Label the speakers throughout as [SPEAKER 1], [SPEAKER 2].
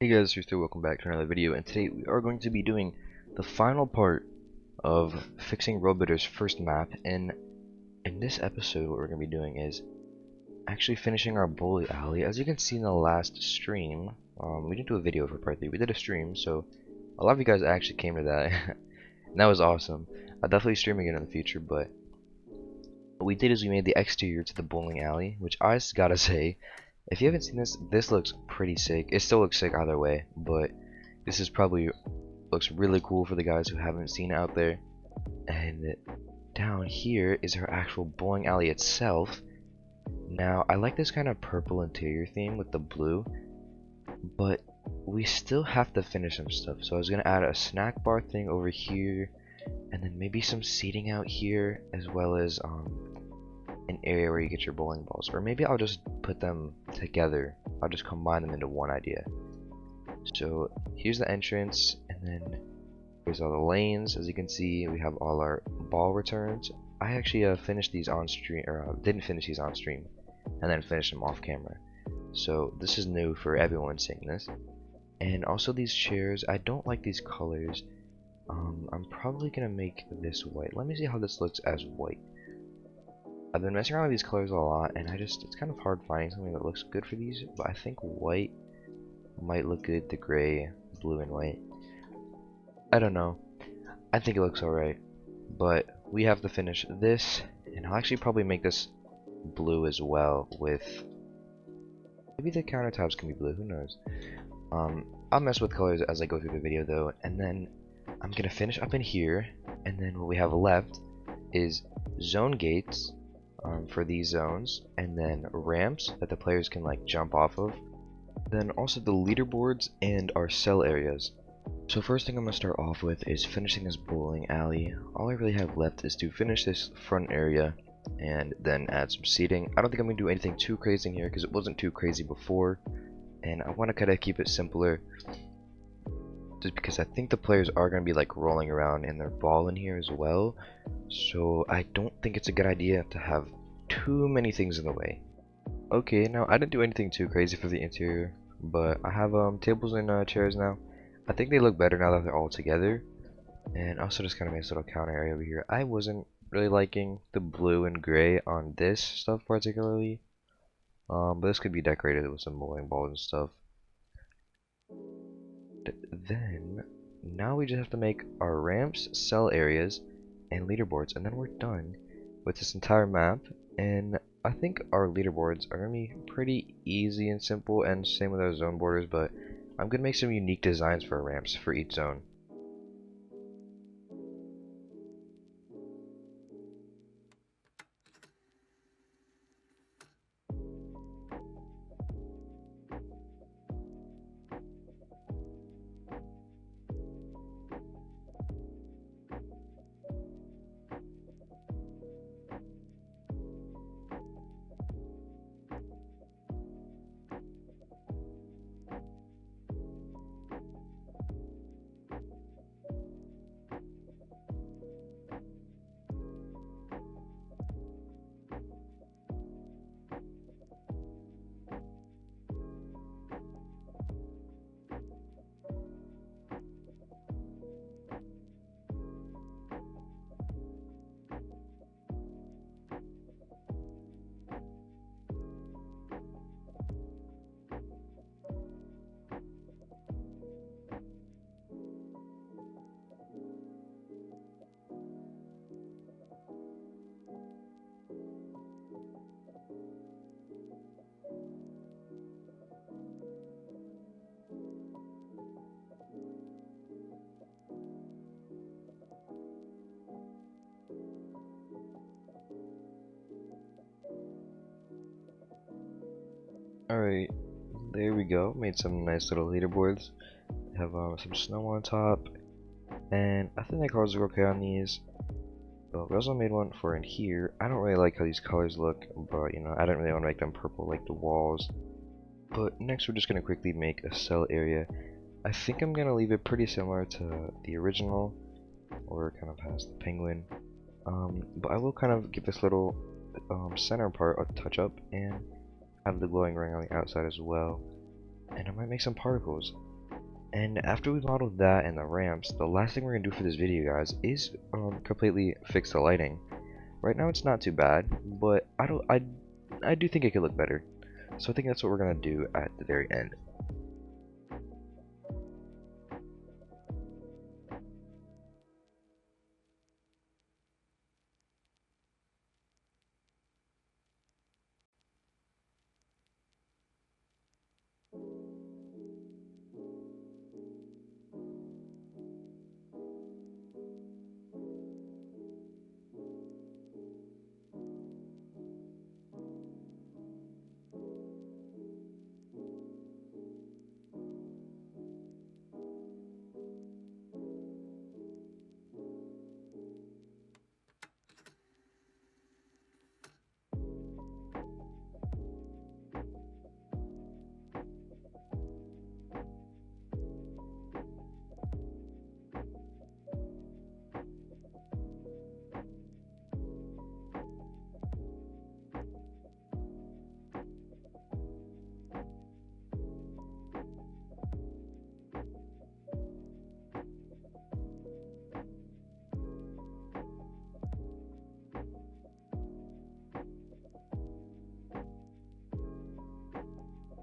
[SPEAKER 1] Hey guys, Threasto, welcome back to another video, and today we are going to be doing the final part of fixing Robuilder's first map, and in this episode what we're going to be doing is actually finishing our bowling alley. As you can see in the last stream, we didn't do a video for part 3, we did a stream, so a lot of you guys actually came to that, and that was awesome. I'll definitely stream again in the future, but what we did is we made the exterior to the bowling alley, which I just gotta say, if you haven't seen this, this looks pretty sick. It still looks sick either way, but this is probably looks really cool for the guys who haven't seen it out there. And down here is our actual bowling alley itself. Now, I like this kind of purple interior theme with the blue, but we still have to finish some stuff. So I was gonna add a snack bar thing over here, and then maybe some seating out here, as well as an area where you get your bowling balls, or maybe I'll just put them together. I'll just combine them into one idea. So here's the entrance, and then here's all the lanes. As you can see, we have all our ball returns. I actually finished these on stream, or didn't finish these on stream, and then finished them off camera. So this is new for everyone seeing this. And also these chairs, I don't like these colors. I'm probably gonna make this white. Let me see how this looks as white. I've been messing around with these colors a lot, and it's kind of hard finding something that looks good for these, but I think white might look good, the gray, blue, and white. I don't know. I think it looks alright, but we have to finish this, and I'll actually probably make this blue as well with... Maybe the countertops can be blue, who knows. I'll mess with colors as I go through the video though, and then I'm gonna finish up in here, and then what we have left is zone gates, for these zones, and then ramps that the players can like jump off of, then also the leaderboards and our cell areas. So first thing I'm going to start off with is finishing this bowling alley. All I really have left is to finish this front area and then add some seating. I don't think I'm going to do anything too crazy in here because it wasn't too crazy before, and I want to kind of keep it simpler just because I think the players are going to be like rolling around in their ball in here as well, so I don't think it's a good idea to have too many things in the way. Okay, now I didn't do anything too crazy for the interior, but I have tables and chairs now. I think they look better now that they're all together, and also just kind of makes a little counter area over here. I wasn't really liking the blue and gray on this stuff particularly, but this could be decorated with some bowling balls and stuff. Then now we just have to make our ramps, cell areas, and leaderboards, and then we're done with this entire map. And I think our leaderboards are gonna be pretty easy and simple, and same with our zone borders, but I'm gonna make some unique designs for our ramps for each zone. Alright, there we go. Made some nice little leaderboards. Have some snow on top, and I think the colors look okay on these. But we also made one for in here. I don't really like how these colors look, but you know, I don't really want to make them purple like the walls. But next we're just going to quickly make a cell area. I think I'm going to leave it pretty similar to the original, or kind of past the penguin. But I will kind of give this little center part a touch up, and have the glowing ring on the outside as well. And I might make some particles. And after we modeled that and the ramps, the last thing we're gonna do for this video, guys, is completely fix the lighting. Right now it's not too bad, but I do think it could look better. So I think that's what we're gonna do at the very end.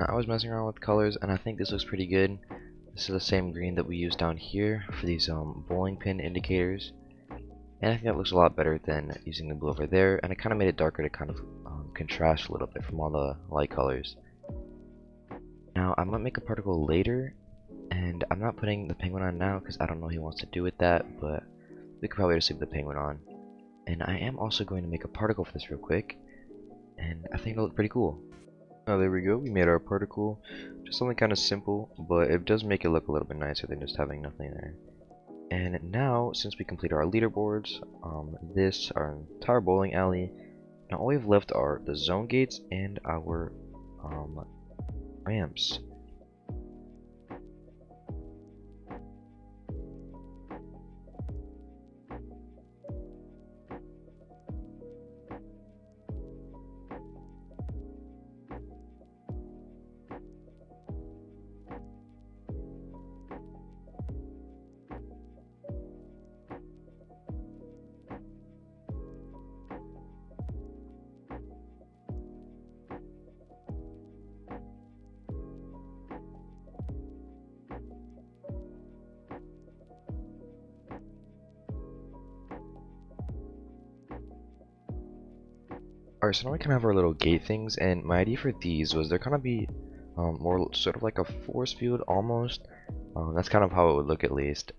[SPEAKER 1] Now, I was messing around with colors, and I think this looks pretty good. This is the same green that we used down here for these bowling pin indicators. And I think that looks a lot better than using the blue over there, and it kind of made it darker to kind of contrast a little bit from all the light colors. Now, I might make a particle later, and I'm not putting the penguin on now because I don't know what he wants to do with that, but we could probably just leave the penguin on. And I am also going to make a particle for this real quick, and I think it'll look pretty cool. Oh, there we go, we made our particle. Just something kind of simple, but it does make it look a little bit nicer than just having nothing there. And now, since we completed our leaderboards, our entire bowling alley, now all we've left are the zone gates and our ramps. Alright, so now we can have our little gate things, and my idea for these was they're gonna be more sort of like a force field almost. That's kind of how it would look at least.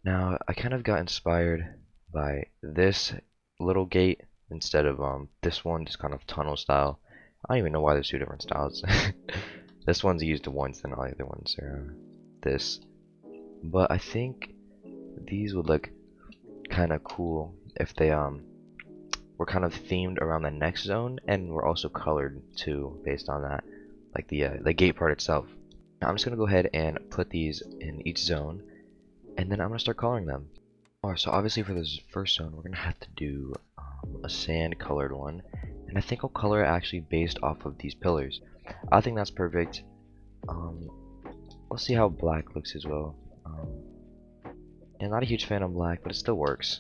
[SPEAKER 1] Now, I kind of got inspired by this little gate instead of this one, just kind of tunnel style. I don't even know why there's two different styles. This one's used once, and all the other ones are this. But I think these would look kind of cool if they were kind of themed around the next zone, and were also colored too based on that, like the gate part itself. Now I'm just gonna go ahead and put these in each zone, and then I'm gonna start coloring them. Alright, so obviously for this first zone, we're gonna have to do a sand colored one, and I think I'll color it actually based off of these pillars. I think that's perfect. Let's see how black looks as well. And not a huge fan of black, but it still works.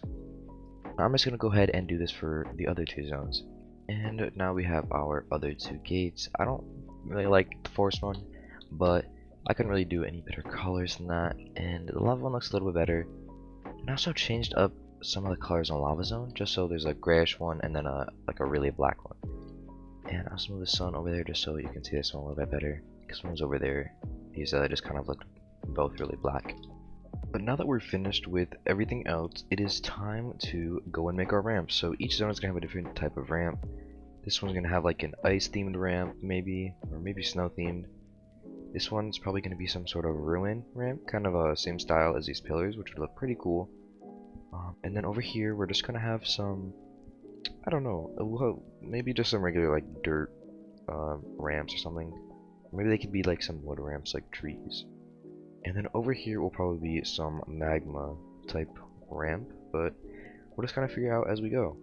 [SPEAKER 1] I'm just gonna go ahead and do this for the other two zones. And now we have our other two gates. I don't really like the forest one, but I couldn't really do any better colors than that. And the lava one looks a little bit better. And I also changed up some of the colors on lava zone, just so there's a grayish one and then like a really black one. And I'll move the sun over there just so you can see this one a little bit better. Because when it was over there, these just kind of looked both really black. But now that we're finished with everything else, it is time to go and make our ramps. So each zone is going to have a different type of ramp. This one's going to have like an ice themed ramp maybe, or maybe snow themed. This one's probably going to be some sort of ruin ramp, kind of a same style as these pillars, which would look pretty cool. And then over here we're just going to have some, I don't know, maybe just some regular like dirt ramps or something. Maybe they could be like some wood ramps like trees. And then over here will probably be some magma type ramp, but we'll just kind of figure out as we go.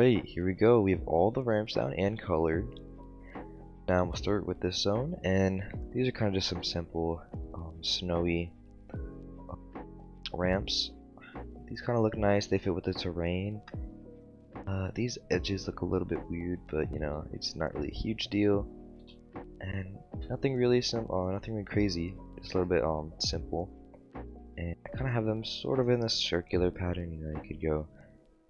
[SPEAKER 1] Alright, here we go. We have all the ramps down and colored. Now we'll start with this zone, and these are kind of just some simple snowy ramps. These kind of look nice, they fit with the terrain. These edges look a little bit weird, but you know, it's not really a huge deal. And nothing really nothing really crazy, just a little bit simple. And I kind of have them sort of in this circular pattern. You know, you could go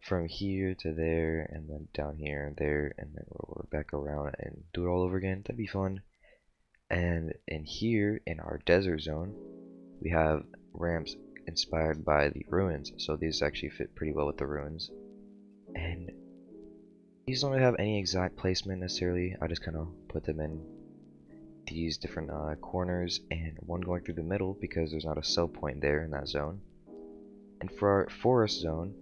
[SPEAKER 1] from here to there, and then down here and there, and then we're back around and do it all over again. That'd be fun. And in here, in our desert zone, we have ramps inspired by the ruins, so these actually fit pretty well with the ruins. And these don't really have any exact placement necessarily. I just kind of put them in these different corners, and one going through the middle because there's not a sell point there in that zone. And for our forest zone,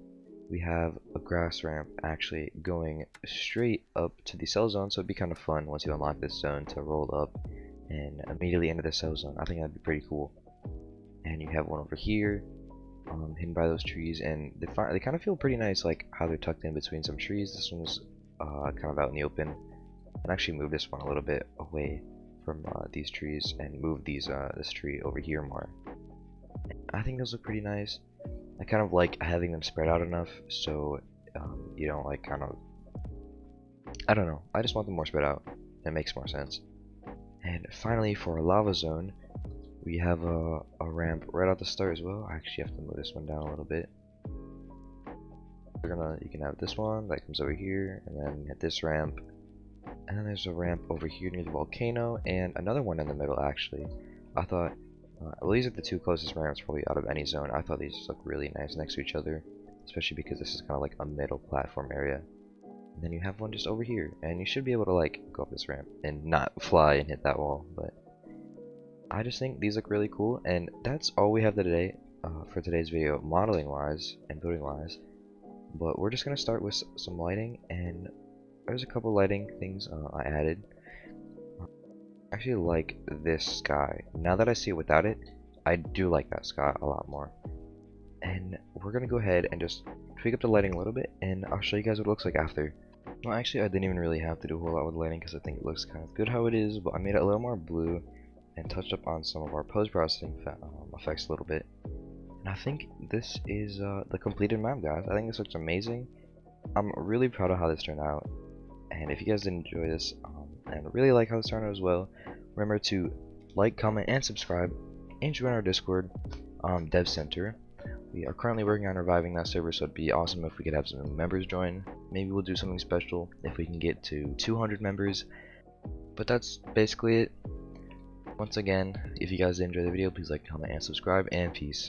[SPEAKER 1] we have a grass ramp actually going straight up to the cell zone, so it'd be kind of fun once you unlock this zone to roll up and immediately enter the cell zone. I think that'd be pretty cool. And you have one over here, hidden by those trees, and they kind of feel pretty nice, like how they're tucked in between some trees. This one's kind of out in the open, and actually move this one a little bit away from these trees and move this tree over here more. I think those look pretty nice. I kind of like having them spread out enough so you don't like kind of, I don't know, I just want them more spread out. It makes more sense. And finally, for our lava zone, we have a ramp right at the start as well. I actually have to move this one down a little bit. You can have this one that comes over here, and then hit this ramp, and then there's a ramp over here near the volcano, and another one in the middle. Actually, I thought, well, these are the two closest ramps probably out of any zone. I thought these just look really nice next to each other, especially because this is kind of like a middle platform area. And then you have one just over here, and you should be able to like go up this ramp and not fly and hit that wall. But I just think these look really cool, and that's all we have today for today's video, modeling wise and building wise. But we're just gonna start with some lighting, and there's a couple lighting things I added. I actually like this sky. Now that I see it without it, I do like that sky a lot more. And we're gonna go ahead and just tweak up the lighting a little bit, and I'll show you guys what it looks like after. Well, actually, I didn't even really have to do a whole lot with lighting because I think it looks kind of good how it is, but I made it a little more blue and touched up on some of our post-processing effects a little bit. And I think this is the completed map, guys. I think this looks amazing. I'm really proud of how this turned out. And if you guys did enjoy this and really like how this turned out as well, remember to like, comment, and subscribe, and join our Discord Dev Center. We are currently working on reviving that server, so it'd be awesome if we could have some new members join. Maybe we'll do something special if we can get to 200 members. But that's basically it. Once again, if you guys did enjoy the video, please like, comment, and subscribe, and peace.